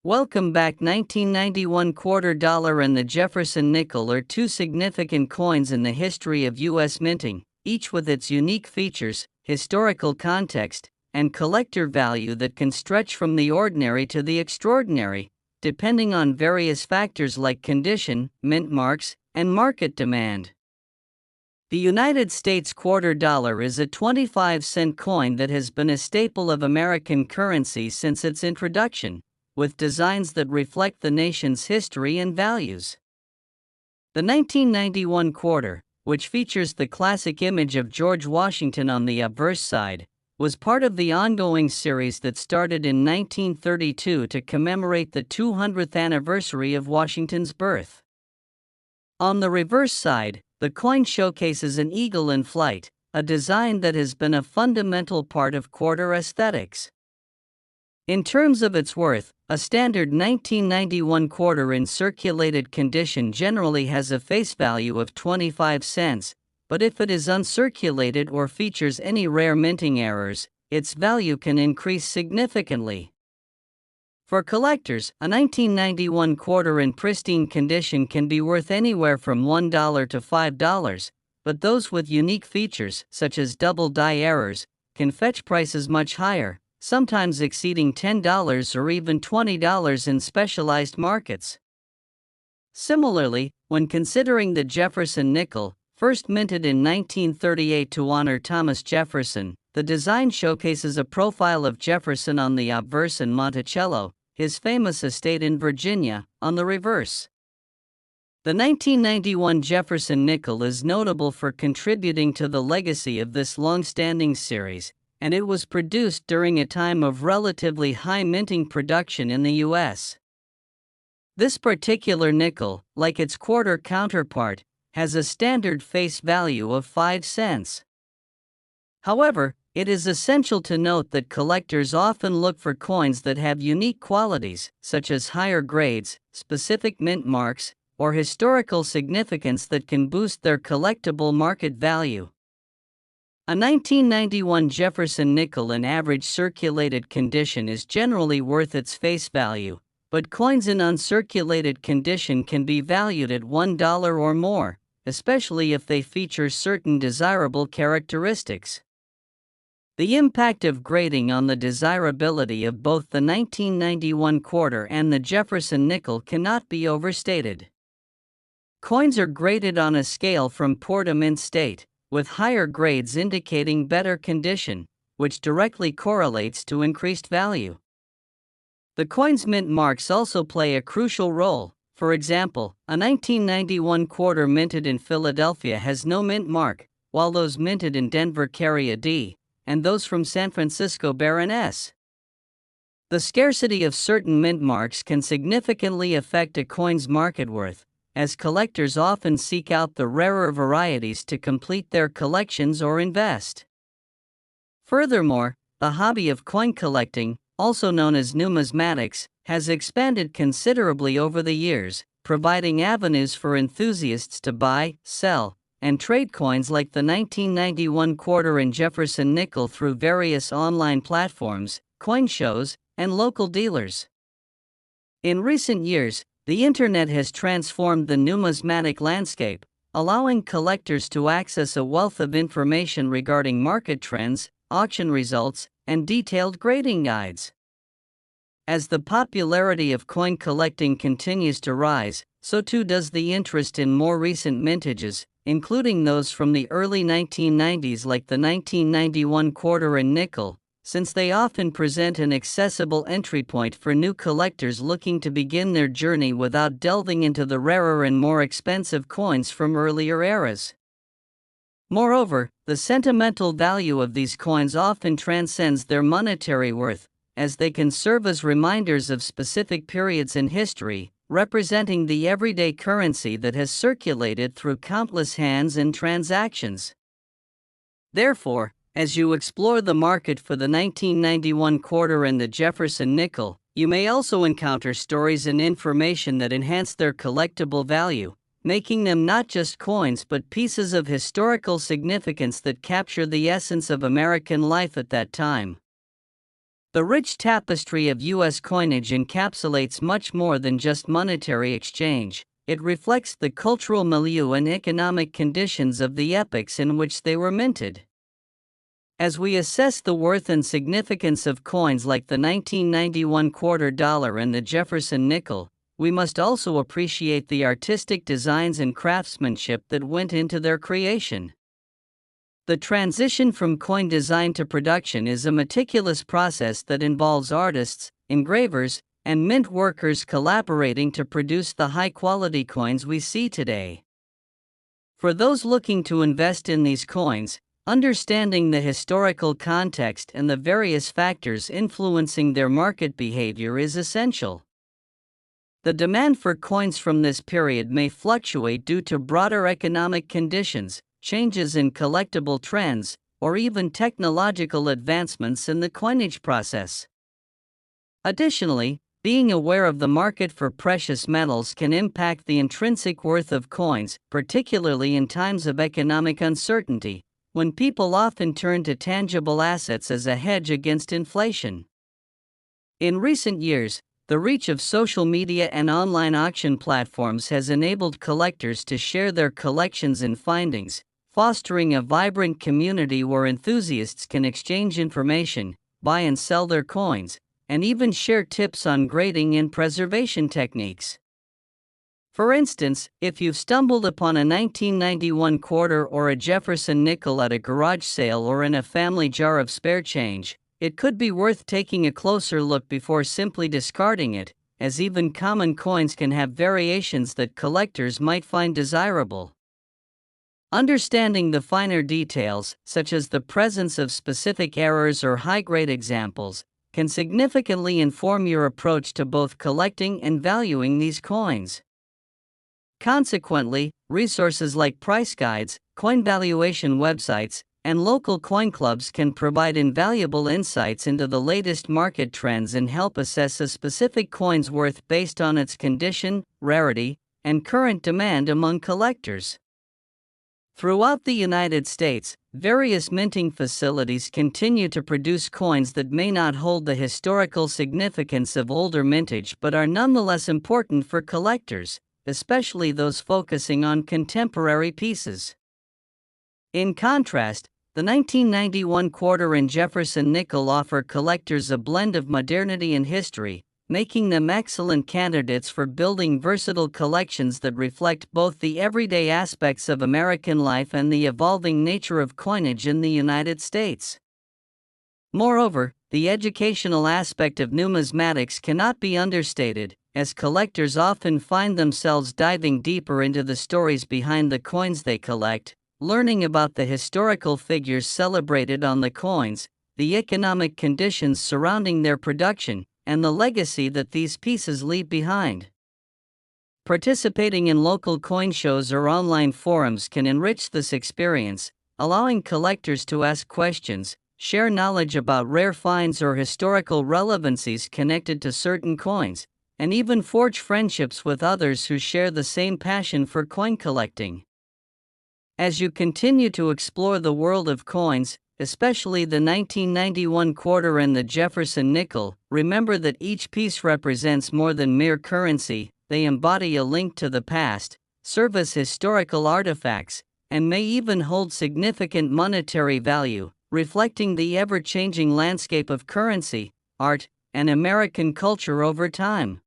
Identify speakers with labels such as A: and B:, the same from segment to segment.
A: Welcome back. 1991 quarter dollar and the Jefferson nickel are two significant coins in the history of U.S. minting, each with its unique features, historical context, and collector value that can stretch from the ordinary to the extraordinary, depending on various factors like condition, mint marks, and market demand. The United States quarter dollar is a 25-cent coin that has been a staple of American currency since its introduction, with designs that reflect the nation's history and values. The 1991 quarter, which features the classic image of George Washington on the obverse side, was part of the ongoing series that started in 1932 to commemorate the 200th anniversary of Washington's birth. On the reverse side, the coin showcases an eagle in flight, a design that has been a fundamental part of quarter aesthetics. In terms of its worth, a standard 1991 quarter in circulated condition generally has a face value of 25 cents, but if it is uncirculated or features any rare minting errors, its value can increase significantly. For collectors, a 1991 quarter in pristine condition can be worth anywhere from $1 to $5, but those with unique features, such as double die errors, can fetch prices much higher, sometimes exceeding $10 or even $20 in specialized markets. Similarly, when considering the Jefferson nickel, first minted in 1938 to honor Thomas Jefferson, the design showcases a profile of Jefferson on the obverse and Monticello, his famous estate in Virginia, on the reverse. The 1991 Jefferson nickel is notable for contributing to the legacy of this long-standing series, and it was produced during a time of relatively high minting production in the U.S. This particular nickel, like its quarter counterpart, has a standard face value of 5 cents. However, it is essential to note that collectors often look for coins that have unique qualities, such as higher grades, specific mint marks, or historical significance that can boost their collectible market value. A 1991 Jefferson nickel in average circulated condition is generally worth its face value, but coins in uncirculated condition can be valued at $1 or more, especially if they feature certain desirable characteristics. The impact of grading on the desirability of both the 1991 quarter and the Jefferson nickel cannot be overstated. Coins are graded on a scale from poor to mint state, with higher grades indicating better condition, which directly correlates to increased value. The coin's mint marks also play a crucial role. For example, a 1991 quarter minted in Philadelphia has no mint mark, while those minted in Denver carry a D, and those from San Francisco bear an S. The scarcity of certain mint marks can significantly affect a coin's market worth, as collectors often seek out the rarer varieties to complete their collections or invest. Furthermore, the hobby of coin collecting, also known as numismatics, has expanded considerably over the years, providing avenues for enthusiasts to buy, sell, and trade coins like the 1991 quarter and Jefferson nickel through various online platforms, coin shows, and local dealers. In recent years, the internet has transformed the numismatic landscape, allowing collectors to access a wealth of information regarding market trends, auction results, and detailed grading guides. As the popularity of coin collecting continues to rise, so too does the interest in more recent mintages, including those from the early 1990s like the 1991 quarter and nickel, since they often present an accessible entry point for new collectors looking to begin their journey without delving into the rarer and more expensive coins from earlier eras. Moreover, the sentimental value of these coins often transcends their monetary worth, as they can serve as reminders of specific periods in history, representing the everyday currency that has circulated through countless hands and transactions. Therefore, as you explore the market for the 1991 quarter and the Jefferson nickel, you may also encounter stories and information that enhance their collectible value, making them not just coins but pieces of historical significance that capture the essence of American life at that time. The rich tapestry of U.S. coinage encapsulates much more than just monetary exchange. It reflects the cultural milieu and economic conditions of the epochs in which they were minted. As we assess the worth and significance of coins like the 1991 quarter dollar and the Jefferson nickel, we must also appreciate the artistic designs and craftsmanship that went into their creation. The transition from coin design to production is a meticulous process that involves artists, engravers, and mint workers collaborating to produce the high-quality coins we see today. For those looking to invest in these coins, understanding the historical context and the various factors influencing their market behavior is essential. The demand for coins from this period may fluctuate due to broader economic conditions, changes in collectible trends, or even technological advancements in the coinage process. Additionally, being aware of the market for precious metals can impact the intrinsic worth of coins, particularly in times of economic uncertainty, when people often turn to tangible assets as a hedge against inflation. In recent years, the reach of social media and online auction platforms has enabled collectors to share their collections and findings, fostering a vibrant community where enthusiasts can exchange information, buy and sell their coins, and even share tips on grading and preservation techniques. For instance, if you've stumbled upon a 1991 quarter or a Jefferson nickel at a garage sale or in a family jar of spare change, it could be worth taking a closer look before simply discarding it, as even common coins can have variations that collectors might find desirable. Understanding the finer details, such as the presence of specific errors or high-grade examples, can significantly inform your approach to both collecting and valuing these coins. Consequently, resources like price guides, coin valuation websites, and local coin clubs can provide invaluable insights into the latest market trends and help assess a specific coin's worth based on its condition, rarity, and current demand among collectors. Throughout the United States, various minting facilities continue to produce coins that may not hold the historical significance of older mintage but are nonetheless important for collectors, especially those focusing on contemporary pieces. In contrast, the 1991 quarter and Jefferson nickel offer collectors a blend of modernity and history, making them excellent candidates for building versatile collections that reflect both the everyday aspects of American life and the evolving nature of coinage in the United States. Moreover, the educational aspect of numismatics cannot be understated, as collectors often find themselves diving deeper into the stories behind the coins they collect, learning about the historical figures celebrated on the coins, the economic conditions surrounding their production, and the legacy that these pieces leave behind. Participating in local coin shows or online forums can enrich this experience, allowing collectors to ask questions, share knowledge about rare finds or historical relevancies connected to certain coins, and even forge friendships with others who share the same passion for coin collecting. As you continue to explore the world of coins, especially the 1991 quarter and the Jefferson nickel, remember that each piece represents more than mere currency. They embody a link to the past, serve as historical artifacts, and may even hold significant monetary value, reflecting the ever-changing landscape of currency, art, and American culture over time.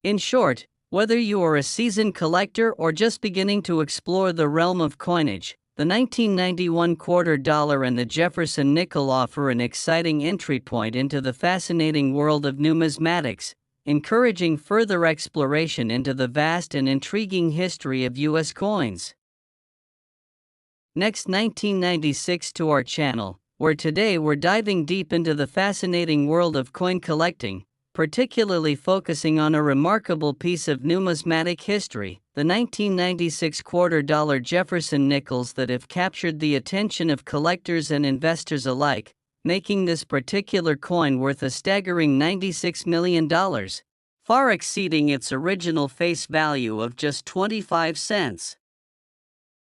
A: In short, whether you are a seasoned collector or just beginning to explore the realm of coinage, the 1991 quarter dollar and the Jefferson nickel offer an exciting entry point into the fascinating world of numismatics, encouraging further exploration into the vast and intriguing history of U.S. coins. Next, 1996 to our channel, where today we're diving deep into the fascinating world of coin collecting, particularly focusing on a remarkable piece of numismatic history, the 1996 quarter dollar Jefferson nickels that have captured the attention of collectors and investors alike, making this particular coin worth a staggering $96 million, far exceeding its original face value of just 25 cents.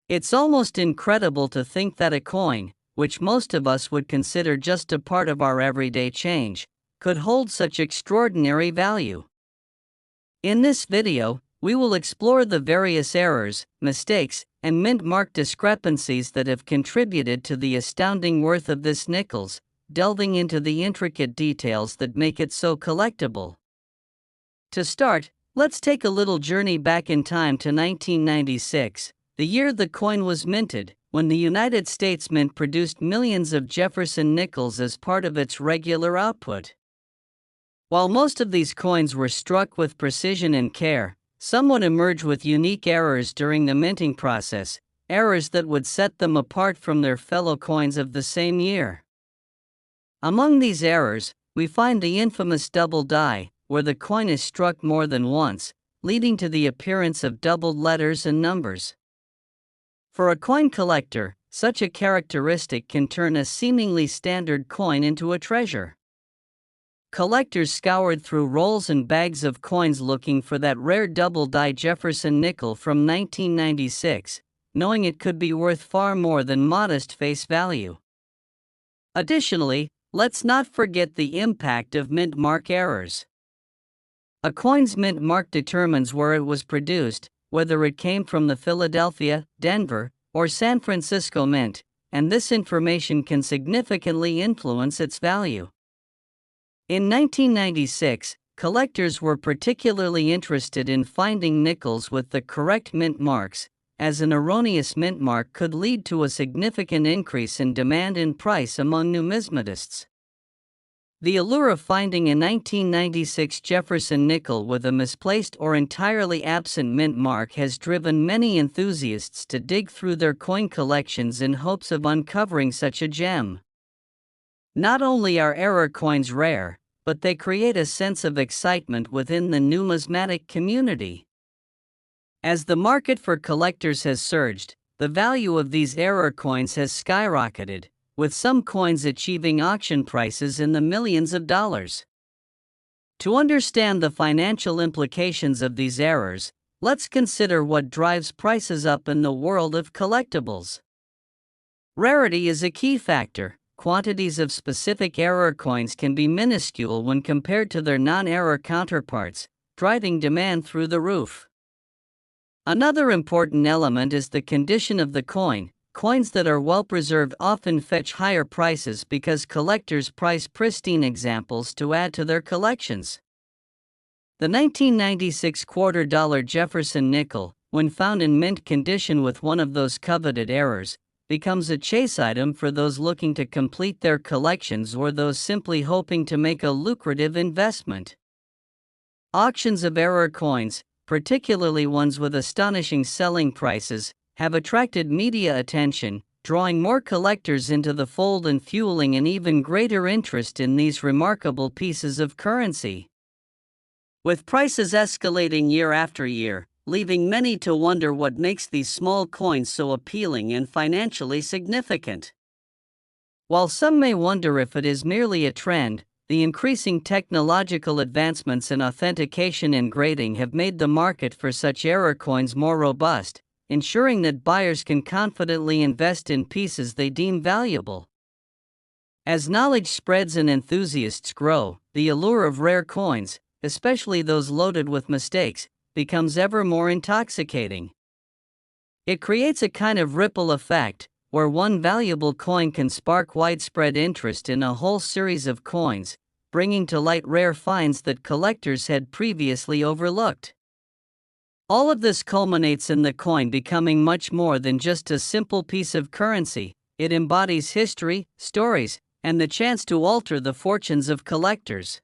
A: It's almost incredible to think that a coin, which most of us would consider just a part of our everyday change, could hold such extraordinary value. In this video, we will explore the various errors, mistakes, and mint mark discrepancies that have contributed to the astounding worth of this nickels, delving into the intricate details that make it so collectible. To start, let's take a little journey back in time to 1996, the year the coin was minted, when the United States Mint produced millions of Jefferson nickels as part of its regular output. While most of these coins were struck with precision and care, some would emerge with unique errors during the minting process, errors that would set them apart from their fellow coins of the same year. Among these errors, we find the infamous double die, where the coin is struck more than once, leading to the appearance of doubled letters and numbers. For a coin collector, such a characteristic can turn a seemingly standard coin into a treasure. Collectors scoured through rolls and bags of coins looking for that rare double-die Jefferson nickel from 1996, knowing it could be worth far more than modest face value. Additionally, let's not forget the impact of mint mark errors. A coin's mint mark determines where it was produced, whether it came from the Philadelphia, Denver, or San Francisco Mint, and this information can significantly influence its value. In 1996, collectors were particularly interested in finding nickels with the correct mint marks, as an erroneous mint mark could lead to a significant increase in demand and price among numismatists. The allure of finding a 1996 Jefferson nickel with a misplaced or entirely absent mint mark has driven many enthusiasts to dig through their coin collections in hopes of uncovering such a gem. Not only are error coins rare, but they create a sense of excitement within the numismatic community. As the market for collectors has surged, the value of these error coins has skyrocketed, with some coins achieving auction prices in the millions of dollars. To understand the financial implications of these errors, let's consider what drives prices up in the world of collectibles. Rarity is a key factor. Quantities of specific error coins can be minuscule when compared to their non-error counterparts, driving demand through the roof. Another important element is the condition of the coin. Coins that are well preserved often fetch higher prices because collectors price pristine examples to add to their collections. The 1996 $quarter Jefferson nickel, when found in mint condition with one of those coveted errors, becomes a chase item for those looking to complete their collections or those simply hoping to make a lucrative investment. Auctions of error coins, particularly ones with astonishing selling prices, have attracted media attention, drawing more collectors into the fold and fueling an even greater interest in these remarkable pieces of currency. With prices escalating year after year, leaving many to wonder what makes these small coins so appealing and financially significant. While some may wonder if it is merely a trend, the increasing technological advancements in authentication and grading have made the market for such error coins more robust, ensuring that buyers can confidently invest in pieces they deem valuable. As knowledge spreads and enthusiasts grow, the allure of rare coins, especially those loaded with mistakes, becomes ever more intoxicating. It creates a kind of ripple effect, where one valuable coin can spark widespread interest in a whole series of coins, bringing to light rare finds that collectors had previously overlooked. All of this culminates in the coin becoming much more than just a simple piece of currency. It embodies history, stories, and the chance to alter the fortunes of collectors.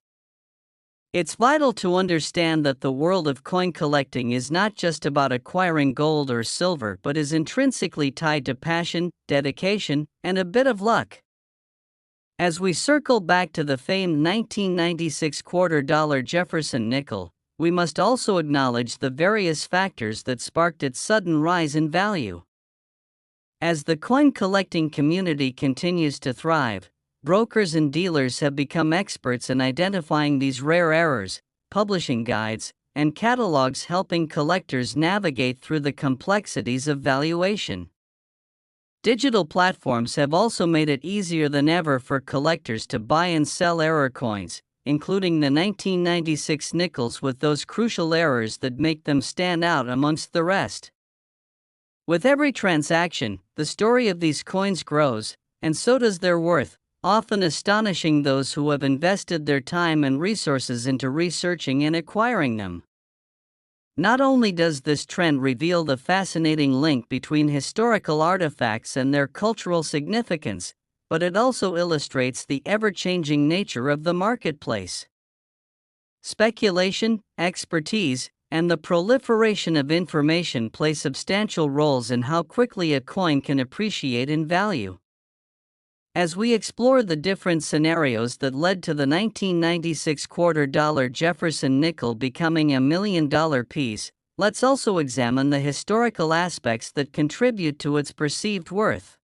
A: It's vital to understand that the world of coin collecting is not just about acquiring gold or silver but is intrinsically tied to passion, dedication, and a bit of luck. As we circle back to the famed 1996 $quarter Jefferson nickel, we must also acknowledge the various factors that sparked its sudden rise in value. As the coin collecting community continues to thrive, brokers and dealers have become experts in identifying these rare errors, publishing guides, and catalogs helping collectors navigate through the complexities of valuation. Digital platforms have also made it easier than ever for collectors to buy and sell error coins, including the 1996 nickels with those crucial errors that make them stand out amongst the rest. With every transaction, the story of these coins grows, and so does their worth, often astonishing those who have invested their time and resources into researching and acquiring them. Not only does this trend reveal the fascinating link between historical artifacts and their cultural significance, but it also illustrates the ever-changing nature of the marketplace. Speculation, expertise, and the proliferation of information play substantial roles in how quickly a coin can appreciate in value. As we explore the different scenarios that led to the 1996 quarter-dollar Jefferson nickel becoming a $1 million piece, let's also examine the historical aspects that contribute to its perceived worth.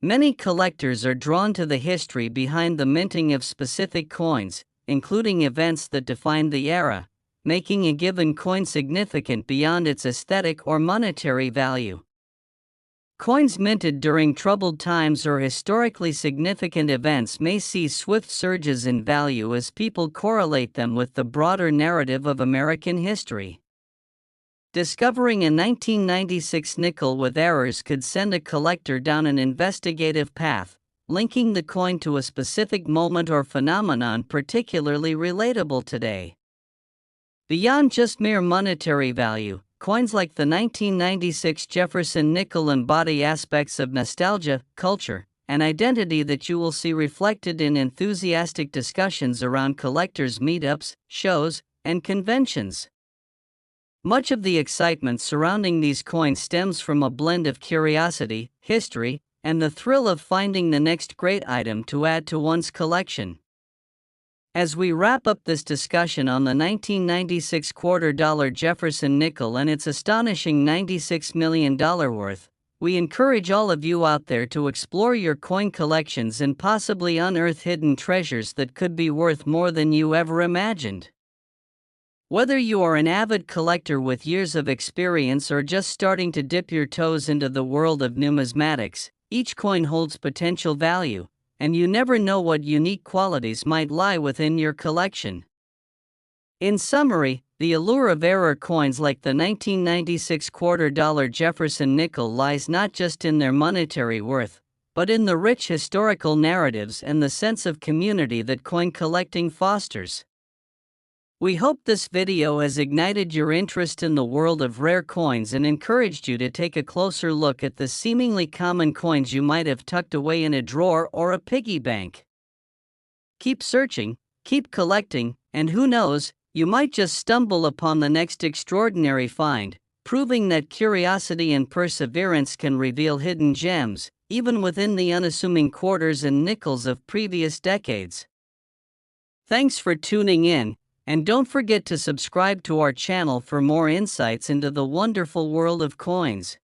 A: Many collectors are drawn to the history behind the minting of specific coins, including events that defined the era, making a given coin significant beyond its aesthetic or monetary value. Coins minted during troubled times or historically significant events may see swift surges in value as people correlate them with the broader narrative of American history. Discovering a 1996 nickel with errors could send a collector down an investigative path, linking the coin to a specific moment or phenomenon particularly relatable today. Beyond just mere monetary value, coins like the 1996 Jefferson nickel embody aspects of nostalgia, culture, and identity that you will see reflected in enthusiastic discussions around collectors' meetups, shows, and conventions. Much of the excitement surrounding these coins stems from a blend of curiosity, history, and the thrill of finding the next great item to add to one's collection. As we wrap up this discussion on the 1996 quarter-dollar Jefferson nickel and its astonishing $96 million worth, we encourage all of you out there to explore your coin collections and possibly unearth hidden treasures that could be worth more than you ever imagined. Whether you are an avid collector with years of experience or just starting to dip your toes into the world of numismatics, each coin holds potential value, and you never know what unique qualities might lie within your collection. In summary, the allure of error coins like the 1996 quarter-dollar Jefferson nickel lies not just in their monetary worth, but in the rich historical narratives and the sense of community that coin collecting fosters. We hope this video has ignited your interest in the world of rare coins and encouraged you to take a closer look at the seemingly common coins you might have tucked away in a drawer or a piggy bank. Keep searching, keep collecting, and who knows, you might just stumble upon the next extraordinary find, proving that curiosity and perseverance can reveal hidden gems, even within the unassuming quarters and nickels of previous decades. Thanks for tuning in. And don't forget to subscribe to our channel for more insights into the wonderful world of coins.